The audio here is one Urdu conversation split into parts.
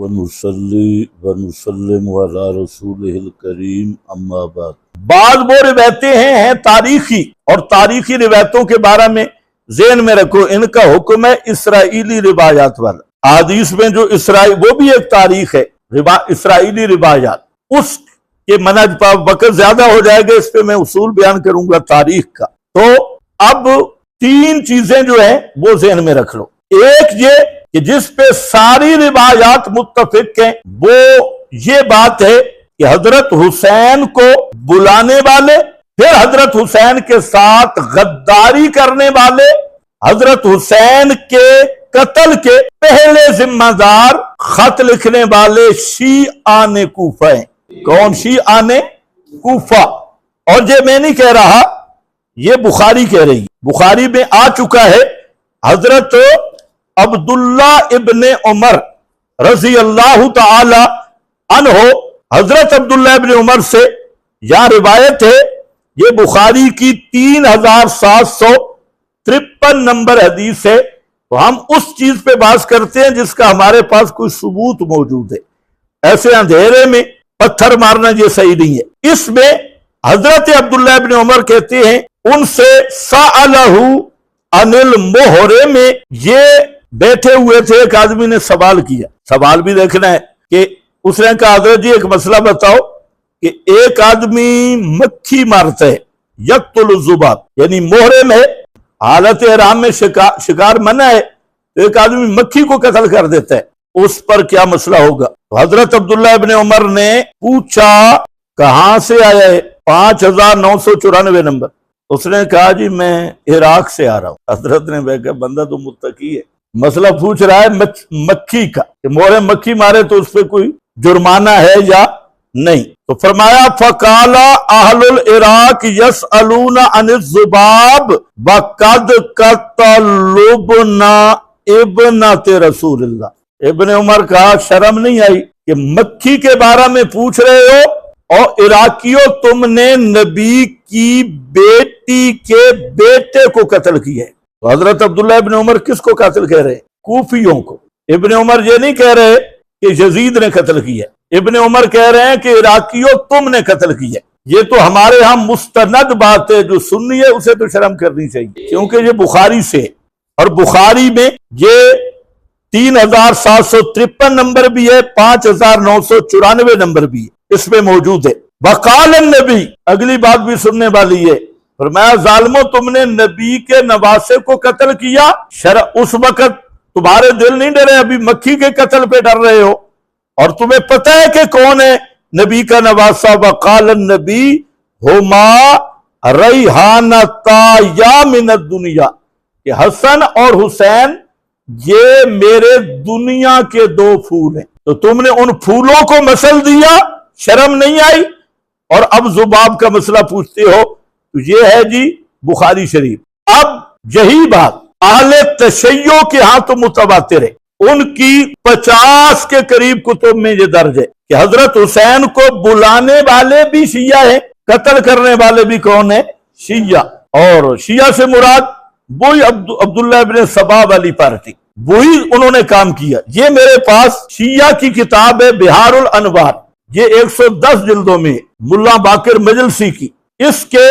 ونصلی ونسلم علی رسولہ الکریم اما بعد۔ بعض وہ روایتیں ہیں تاریخی، اور تاریخی روایتوں کے بارے میں ذہن میں رکھو، ان کا حکم ہے اسرائیلی روایات والا۔ حدیث میں جو وہ بھی ایک تاریخ ہے، اسرائیلی روایات، اس کے منہج پر وقت زیادہ ہو جائے گا، اس پہ میں اصول بیان کروں گا تاریخ کا۔ تو اب تین چیزیں جو ہیں وہ ذہن میں رکھ لو۔ ایک یہ کہ جس پہ ساری روایات متفق ہیں، وہ یہ بات ہے کہ حضرت حسین کو بلانے والے، پھر حضرت حسین کے ساتھ غداری کرنے والے، حضرت حسین کے قتل کے پہلے ذمہ دار خط لکھنے والے شیعان کوفہ ہیں۔ کون؟ شیعان کوفہ۔ اور یہ میں نہیں کہہ رہا، یہ بخاری کہہ رہی، بخاری میں آ چکا ہے، حضرت عبداللہ ابن عمر رضی اللہ تعالی عنہ، حضرت عبداللہ ابن عمر سے یہاں روایت ہے، یہ بخاری کی 3753 نمبر حدیث ہے۔ تو ہم اس چیز پہ بات کرتے ہیں جس کا ہمارے پاس کوئی ثبوت موجود ہے، ایسے اندھیرے میں پتھر مارنا یہ صحیح نہیں ہے۔ اس میں حضرت عبداللہ ابن عمر کہتے ہیں، ان سے سألہ عن المحرم، یہ بیٹھے ہوئے تھے، ایک آدمی نے سوال کیا، سوال بھی دیکھنا ہے کہ اس نے کہا حضرت جی ایک مسئلہ بتاؤ کہ ایک آدمی مکھی مارتا ہے، یقتل الذباب، یعنی محرم ہے، حالت احرام میں شکار منع ہے، تو ایک آدمی مکھی کو قتل کر دیتا ہے، اس پر کیا مسئلہ ہوگا؟ تو حضرت عبداللہ ابن عمر نے پوچھا کہاں سے آیا ہے؟ 5994 نمبر۔ اس نے کہا جی میں عراق سے آ رہا ہوں۔ حضرت نے کہا بندہ تو متقی ہے، مسئلہ پوچھ رہا ہے مکھی کا، کہ محرم مکھی مارے تو اس پہ کوئی جرمانہ ہے یا نہیں؟ تو فرمایا فقال اہل العراق یسألون عن الذباب وقد قتلوا ابنۃ رسول اللہ۔ ابن عمر کہا شرم نہیں آئی کہ مکھی کے بارے میں پوچھ رہے ہو، اور عراقیوں تم نے نبی کی بیٹی کے بیٹے کو قتل کیا ہے۔ تو حضرت عبداللہ ابن عمر کس کو قتل کہہ رہے ہیں؟ کوفیوں کو۔ ابن عمر یہ نہیں کہہ رہے کہ یزید نے قتل کیا، ابن عمر کہہ رہے ہیں کہ عراقیوں تم نے قتل کیا۔ یہ تو ہمارے ہاں مستند بات ہے، جو سنی ہے اسے تو شرم کرنی چاہیے، کیونکہ یہ بخاری سے، اور بخاری میں یہ 3753 نمبر بھی ہے، 5994 نمبر بھی ہے، اس میں موجود ہے۔ وقال النبی، اگلی بات بھی سننے والی ہے، فرمایا ظالمو تم نے نبی کے نواسے کو قتل کیا، اس وقت تمہارے دل نہیں ڈرے، ابھی مکھی کے قتل پہ ڈر رہے ہو، اور تمہیں پتہ ہے کہ کون ہے نبی کا نواسا؟ وقال النبی ہما ریحانتا من الدنیا، کہ حسن اور حسین یہ میرے دنیا کے دو پھول ہیں، تو تم نے ان پھولوں کو مسل دیا، شرم نہیں آئی؟ اور اب ذباب کا مسئلہ پوچھتے ہو، تو یہ ہے جی بخاری شریف۔ اب یہی بات اہل تشیع کے ہاں تو متواتر ہے، ان کی 50 کے قریب کتب میں یہ درج ہے کہ حضرت حسین کو بلانے والے بھی شیعہ ہیں، قتل کرنے والے بھی کون ہیں؟ شیعہ۔ اور شیعہ سے مراد وہی عبداللہ ابن سبا والی پارٹی، وہی انہوں نے کام کیا۔ یہ میرے پاس شیعہ کی کتاب ہے بہار الانوار، یہ 110 جلدوں میں ملا باقر مجلسی کی، اس کے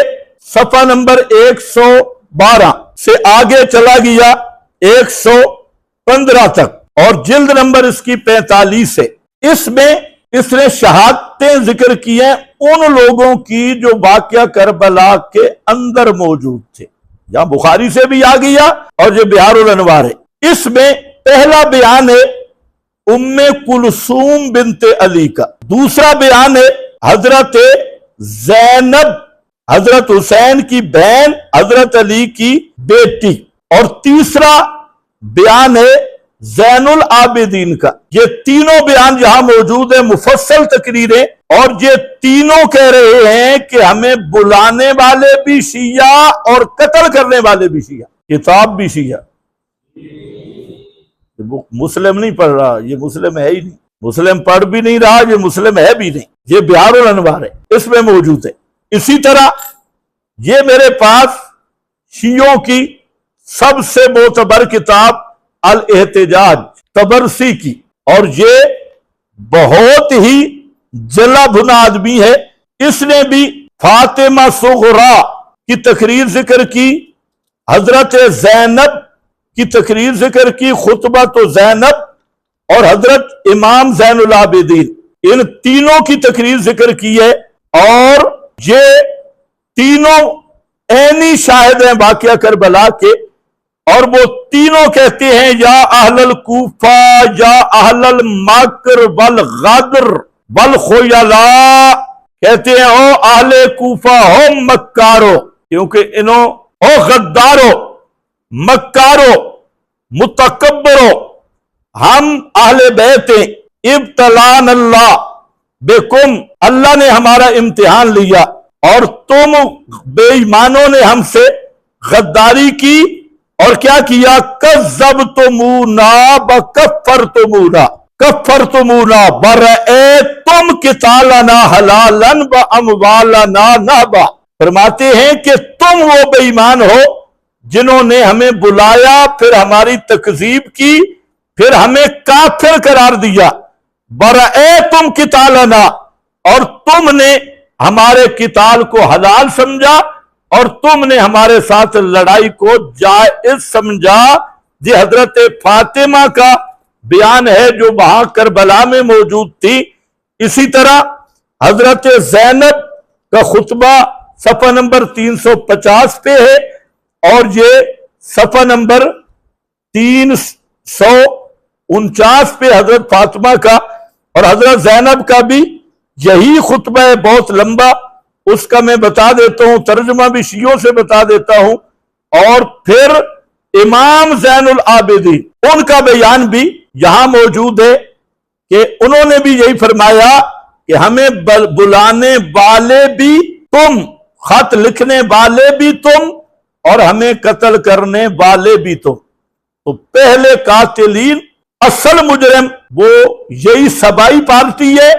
صفحہ نمبر 112 سے آگے چلا گیا 115 تک، اور جلد نمبر اس کی 45 ہے۔ اس میں اس نے شہادتیں ذکر کی ہیں ان لوگوں کی جو واقعہ کربلا کے اندر موجود تھے، یہاں بخاری سے بھی آ گیا اور یہ بہار الانوار ہے۔ اس میں پہلا بیان ہے ام کلثوم بنت علی کا، دوسرا بیان ہے حضرت زینب حضرت حسین کی بہن حضرت علی کی بیٹی، اور تیسرا بیان ہے زین العابدین کا۔ یہ تینوں بیان یہاں موجود ہیں، مفصل تقریریں، اور یہ تینوں کہہ رہے ہیں کہ ہمیں بلانے والے بھی شیعہ اور قتل کرنے والے بھی شیعہ، کتاب بھی شیعہ۔ مسلم نہیں پڑھ رہا، یہ مسلم ہے ہی نہیں، مسلم پڑھ بھی نہیں رہا، یہ مسلم ہے بھی نہیں، یہ بہار الانوار ہے، اس میں موجود ہے۔ اسی طرح یہ میرے پاس شیعوں کی سب سے معتبر کتاب الاحتجاج طبرسی کی، اور یہ بہت ہی جلا بھنا آدمی ہے، اس نے بھی فاطمہ صغرا کی تقریر ذکر کی، حضرت زینب کی تقریر ذکر کی، خطبہ تو زینب اور حضرت امام زین العابدین، ان تینوں کی تقریر ذکر کی ہے، اور یہ تینوں عینی شاہد ہیں واقعہ کربلا کے، اور وہ تینوں کہتے ہیں یا اہل الکوفہ یا اہل المکر والغدر والخیلاء، کہتے ہیں او اہل کوفہ ہو مکارو، کیونکہ انہوں او غدارو مکارو متکبرو، ہم اہل بیت ابتلان اللہ بکم، اللہ نے ہمارا امتحان لیا اور تم بے ایمانوں نے ہم سے غداری کی، اور کیا کیا؟ کذبتمونا وکفرتمونا کفرتمونا ورأیتم قتالنا حلالا واموالنا نہبا، فرماتے ہیں کہ تم وہ بے ایمان ہو جنہوں نے ہمیں بلایا، پھر ہماری تکذیب کی، پھر ہمیں کافر قرار دیا، ورأیتم قتالنا، اور تم نے ہمارے قتال کو حلال سمجھا، اور تم نے ہمارے ساتھ لڑائی کو جائز سمجھا۔ یہ حضرت فاطمہ کا بیان ہے جو وہاں کربلا میں موجود تھی۔ اسی طرح حضرت زینب کا خطبہ صفحہ نمبر 350 پہ ہے، اور یہ صفحہ نمبر 349 پہ حضرت فاطمہ کا، اور حضرت زینب کا بھی یہی خطبہ ہے، بہت لمبا، اس کا میں بتا دیتا ہوں، ترجمہ بھی شیعوں سے بتا دیتا ہوں۔ اور پھر امام زین العابدین، ان کا بیان بھی یہاں موجود ہے کہ انہوں نے بھی یہی فرمایا کہ ہمیں بلانے والے بھی تم، خط لکھنے والے بھی تم، اور ہمیں قتل کرنے والے بھی تم۔ تو پہلے قاتلین، اصل مجرم وہ یہی سبائی پارٹی ہے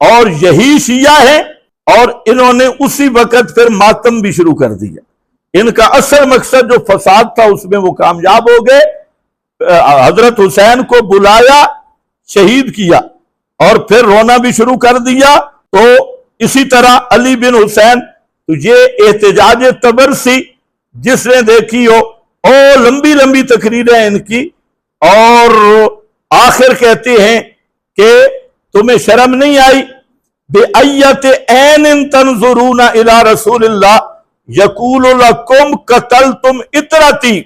اور یہی شیعہ ہیں، اور انہوں نے اسی وقت پھر ماتم بھی شروع کر دیا۔ ان کا اصل مقصد جو فساد تھا اس میں وہ کامیاب ہو گئے، حضرت حسین کو بلایا، شہید کیا، اور پھر رونا بھی شروع کر دیا۔ تو اسی طرح علی بن حسین، تو یہ احتجاج طبرسی جس نے دیکھی ہو، لمبی لمبی تقریریں ان کی، اور آخر کہتے ہیں کہ تمہیں شرم نہیں آئی؟ بِأَيَّةِ عَيْنٍ تَنظُرُونَ إِلَىٰ رَسُولِ اللَّهِ يَقُولُ لَكُمْ قَتَلْتُمْ اِطْرَتِي،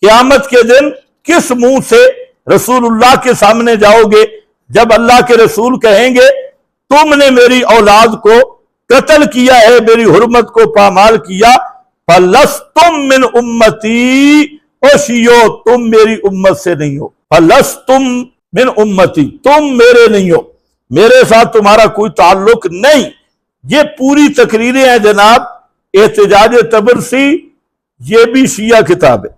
قیامت کے دن کس منہ سے رسول اللہ کے سامنے جاؤ گے جب اللہ کے رسول کہیں گے تم نے میری اولاد کو قتل کیا ہے، میری حرمت کو پامال کیا، فَلَسْتُمْ مِنْ أُمَّتِي، او شیعو تم میری امت سے نہیں ہو، فَلَسْتُمْ مِنْ أُمَّتِي، تم میرے نہیں ہو، میرے ساتھ تمہارا کوئی تعلق نہیں۔ یہ پوری تقریریں ہیں جناب، احتجاج طبرسی، یہ بھی شیعہ کتاب ہے،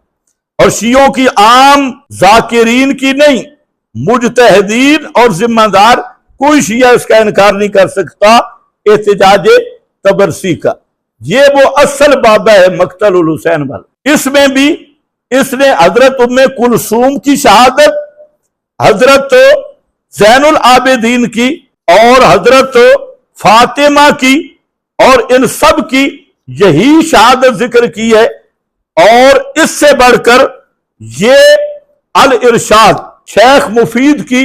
اور شیعوں کی عام ذاکرین کی نہیں، مجتہدین اور ذمہ دار کوئی شیعہ اس کا انکار نہیں کر سکتا احتجاج طبرسی کا۔ یہ وہ اصل بابا ہے مقتل الحسین والا۔ اس میں بھی اس نے حضرت ام کلثوم کی شہادت، حضرت زین العابدین کی، اور حضرت فاطمہ کی، اور ان سب کی یہی شہادت ذکر کی ہے۔ اور اس سے بڑھ کر یہ الارشاد شیخ مفید کی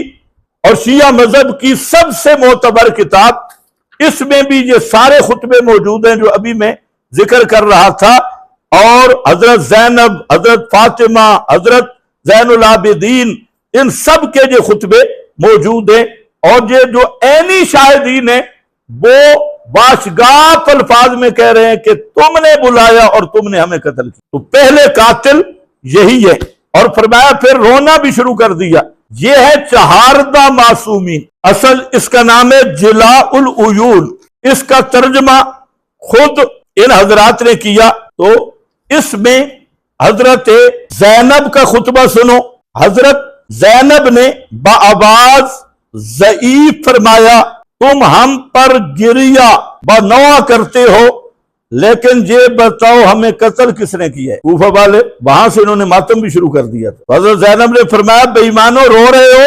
اور شیعہ مذہب کی سب سے معتبر کتاب، اس میں بھی یہ سارے خطبے موجود ہیں جو ابھی میں ذکر کر رہا تھا، اور حضرت زینب، حضرت فاطمہ، حضرت زین العابدین، ان سب کے یہ خطبے موجود ہیں، اور یہ جو عینی شاہدین ہیں وہ باشگاف الفاظ میں کہہ رہے ہیں کہ تم نے بلایا اور تم نے ہمیں قتل کیا۔ تو پہلے قاتل یہی ہے، اور فرمایا پھر رونا بھی شروع کر دیا۔ یہ ہے چہاردہ معصومین، اصل اس کا نام ہے جلاء العیون، اس کا ترجمہ خود ان حضرات نے کیا۔ تو اس میں حضرت زینب کا خطبہ سنو۔ حضرت زینب نے بآواز ضعیف فرمایا تم ہم پر گریہ بنوا کرتے ہو، لیکن یہ بتاؤ ہمیں قتل کس نے کیا ہے؟ کوفہ والے، وہاں سے انہوں نے ماتم بھی شروع کر دیا تھا۔ حضرت زینب نے فرمایا بے ایمانو رو رہے ہو،